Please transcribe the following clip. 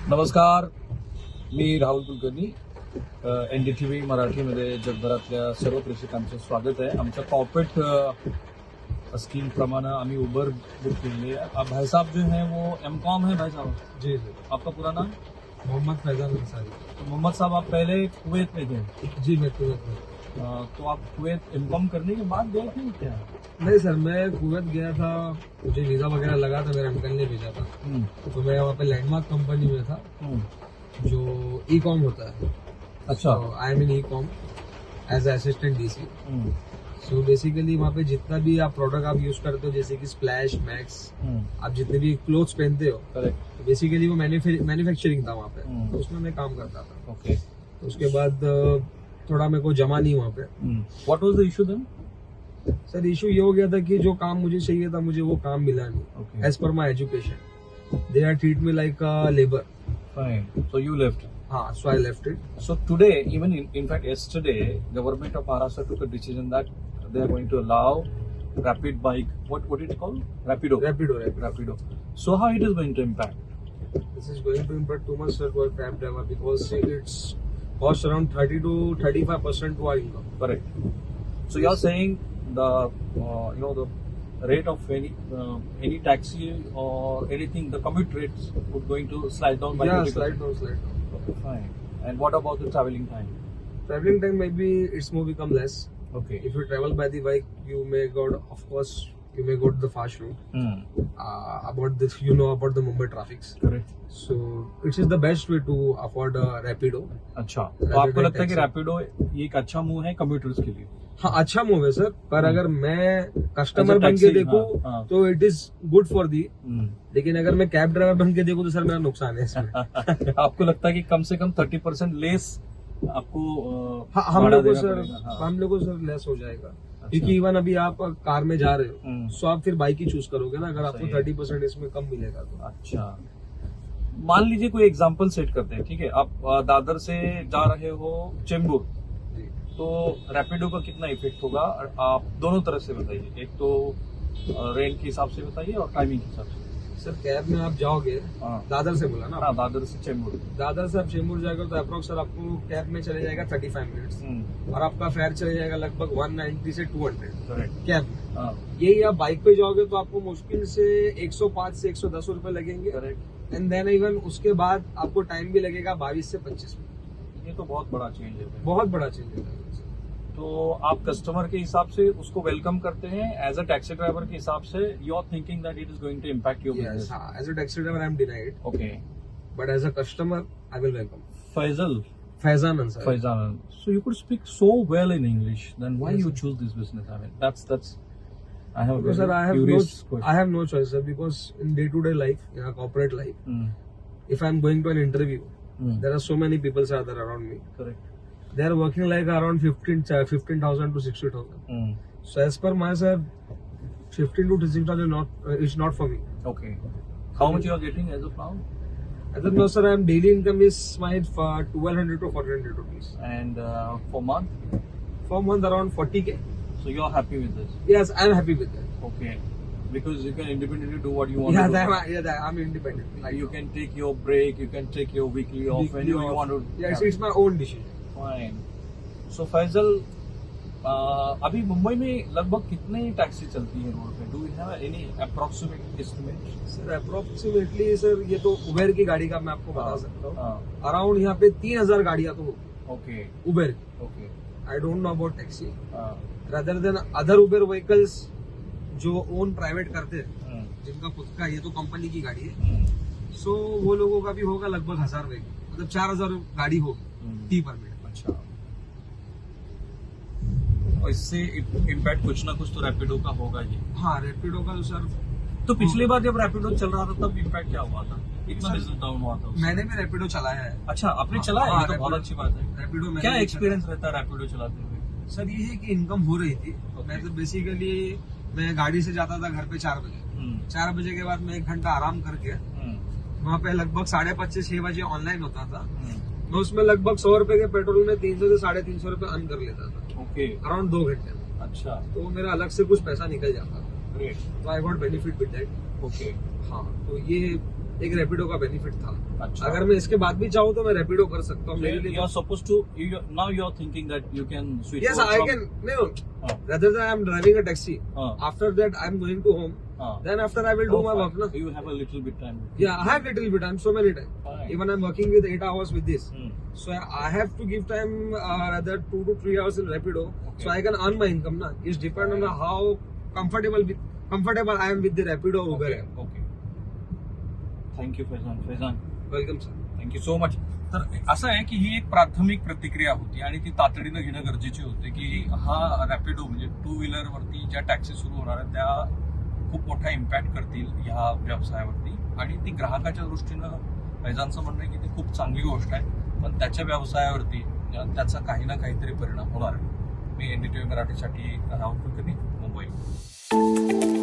नमस्कार, मी राहुल कुलकर्णी. NDTV मराठीमध्ये जगभरातल्या सर्व प्रेक्षकांचं स्वागत आहे. आमच्या कॉर्पोरेट स्कीम प्रमाणे आम्ही उबर बुक केली है. अब भाई साहब जो है वो MCOM है भाई साहब. जी जी, आपका पूरा नाम? मोहम्मद फैजान अंसारी। तो मोहम्मद साहब आप पहले कुवैत में थे. जी मैं कुवैत में। तो आप कुवैत MCOM करने के बाद गए थे क्या? नहीं सर, मैं कुवैत गया था, मुझे वीज़ा वगैरह लगा था, मेरे अंकल ने भेजा था। तो मैं वहाँ पे लैंडमार्क कंपनी में था, जो ई-कॉम होता है. अच्छा. I am in ecom as assistant DC. So basically वहाँ पे जितना भी आप प्रोडक्ट आप यूज करते हो, जैसे कि स्प्लैश, मैक्स, आप जितने भी क्लोथ्स पहनते हो, करेक्ट. तो बेसिकली वो मैन्युफैक्चरिंग था वहाँ पे. तो उसमें मैं काम करता था. ओके. तो उसके बाद थोड़ा मेरे को जमा नहीं वहाँ पे. What was the issue then? Sir issue ये हो गया था कि जो काम मुझे चाहिए था, मुझे वो काम मिला नहीं. Okay. As per my education they are treat me like labour. Fine. So you left. हाँ, so I left it. So today, even in fact yesterday, government of Maharashtra took a decision that they are going to allow rapid bike. What is it called? Rapido. Rapido. So how it is going to impact? This is going to impact too much, sir, for a cab driver, because it's cost around 30 to 35% to our income. Correct. So you are saying the the rate of any taxi or anything, the commute rates would going to slide down by 30%. Slide down. Okay, fine. And what about the traveling time? Traveling time maybe it's more become less. Okay. If you travel by the bike, you may go, of course, you may go to the fast route. About this, about the Mumbai traffics. Correct. So it is the best way to afford a Rapido. अच्छा, तो आपको लगता है कि रैपिडो ये एक अच्छा move है कम्यूटर्स के लिए? हाँ, अच्छा मूव है सर, पर अगर मैं कस्टमर बन के देखूं तो it is good for the. लेकिन अगर मैं कैब ड्राइवर बन के देखूं तो सर मेरा नुकसान है इसमें. आपको लगता है कि कम से कम 30% लेस आपको हम लोग को सर लेस हो जाएगा. अच्छा. क्योंकि इवन अभी आप कार में जा रहे हो, सो आप फिर बाइक ही चूज करोगे ना, अगर आपको 30% इसमें कम मिलेगा तो. अच्छा, मान लीजिए कोई एग्जांपल सेट करते हैं, ठीक है, आप दादर से जा रहे हो चेंबूर, तो रैपिडो का कितना इफेक्ट होगा? आप दोनों तरफ से बताइए, एक तो रेंट के हिसाब से बताइए और टाइमिंग के हिसाब से. सर कैब में आप जाओगे, दादर से बोला ना? हाँ, दादर से चेंबूर. दादर से आप चेंबूर जाएगा तो अप्रोक्स सर आपको कैब में चले जाएगा 35 मिनट्स, और आपका फेयर चले जाएगा लगभग 190 से 200 कैब में. यही आप बाइक पे जाओगे तो आपको मुश्किल से 105 से 110 रुपए लगेंगे. एंड देन इवन उसके बाद आपको टाइम भी लगेगा 22 से 25 मिनट. ये तो बहुत बड़ा चेंज है. बहुत बड़ा चेंज है. तो आप कस्टमर के हिसाब से उसको वेलकम करते हैं, एज अ टैक्सी ड्राइवर के हिसाब से you are thinking that it is going to impact your business. As a taxi driver I am denied. Okay. But as a customer I will welcome. Faizan Ansari. So you could speak so well in English. Then why you choose this business? I mean, that's. I have because, sir, I have no choice, sir. Because in day-to-day life, in our corporate life, if I'm going to an interview, there are so many people are there around me. Correct. They are working like around 15,000 to 60,000. So as per my sir, 15 to 16,000 is not for me. Okay. How much you are getting as of now? As of now, sir, I am daily income is my 1,200 to 1,400 rupees. And for month? For month around 40K. So you are happy with this? Yes, I am happy with that. Okay. Because you can independently do what you want. I'm independent. Like you can take your break, you can take your weekly off when you want to. Yes, it's my own decision. Fine. So Faisal, अभी मुंबई में लगभग कितने taxi चलती है road पे? Do you have any approximate estimate? Sir approximately sir ये तो Uber की गाड़ी का मैं आपको बता सकता हूँ. अराउंड यहाँ पे 3,000 गाड़ियाँ तो okay Uber. Okay. I don't know about taxi rather than other Uber vehicles जो ओन प्राइवेट करते हैं, जिनका खुद का ये तो कंपनी की गाड़ी है. सो वो लोगों का भी होगा लगभग 1,000 व्हीकल, मतलब 4,000 गाड़ी होगी टी परमिट. अच्छा. और इससे इम्पैक्ट कुछ ना कुछ तो रैपिडो का होगा ही. हाँ, रैपिडो का तो सर. तो पिछली बार जब रैपिडो चल रहा था तब इम्पैक्ट क्या हुआ था? इतना बिजनेस डाउन हुआ था? मैंने भी रैपिडो चलाया है. अच्छा, आपने चलाया? ये तो बहुत अच्छी बात है. रैपिडो में क्या एक्सपीरियंस रहता है रैपिडो चलाते हुए? सर ये है कि इनकम हो रही थी. मैं तो बेसिकली मैं गाड़ी से जाता था घर पे 4 बजे. 4 बजे के बाद मैं 1 घंटा आराम करके वहाँ पे लगभग 5:30-6 बजे ऑनलाइन होता था. मैं उसमें लगभग 100 रुपए के पेट्रोल में 300 से 350 रुपए अर्न कर लेता था. ओके. अराउंड 2 घंटे में. अच्छा. तो मेरा अलग से कुछ पैसा निकल जाता था. ग्रेट. तो I got benefit with that. Okay. हाँ, तो ये एक रैपिडो का बेनिफिट था। अच्छा। अगर मैं इसके बाद भी चाहूँ तो मैं रैपिडो कर सकता हूँ मेरे लिए। You are supposed to. Now you are thinking that you can switch. Yes, over I from- can. No, हाँ, rather than I'm driving a taxi. हाँ, After that, I'm going to home. हाँ. Then after I will do Oh, my fine. work. Na? You have a little bit time. Yeah, I have little bit. I'm so many time. Fine. Even I'm working with 8 hours with this. Hmm. So I have to give time rather 2 to 3 hours in Rapido. Okay. So I can earn my income. Na? It's depend on how comfortable I am with the Rapido or Uber. Okay. Okay. Thank you, Faizan. Welcome, sir. Thank you so much. तर असं आहे की ही एक प्राथमिक प्रतिक्रिया होती आणि ती तातडीनं घेणं गरजेचे होते की हा रॅपिडो म्हणजे टू व्हीलरवरती ज्या टॅक्सी सुरू होणार आहेत त्या खूप मोठा इम्पॅक्ट करतील ह्या व्यवसायावरती आणि ती ग्राहकाच्या दृष्टीनं फैजानचं म्हणणं आहे की ती खूप चांगली गोष्ट आहे, पण त्याच्या व्यवसायावरती त्याचा काही ना काहीतरी परिणाम होणार आहे. मी NDTV मराठीसाठी राहुल कुलकर्णी, मुंबई.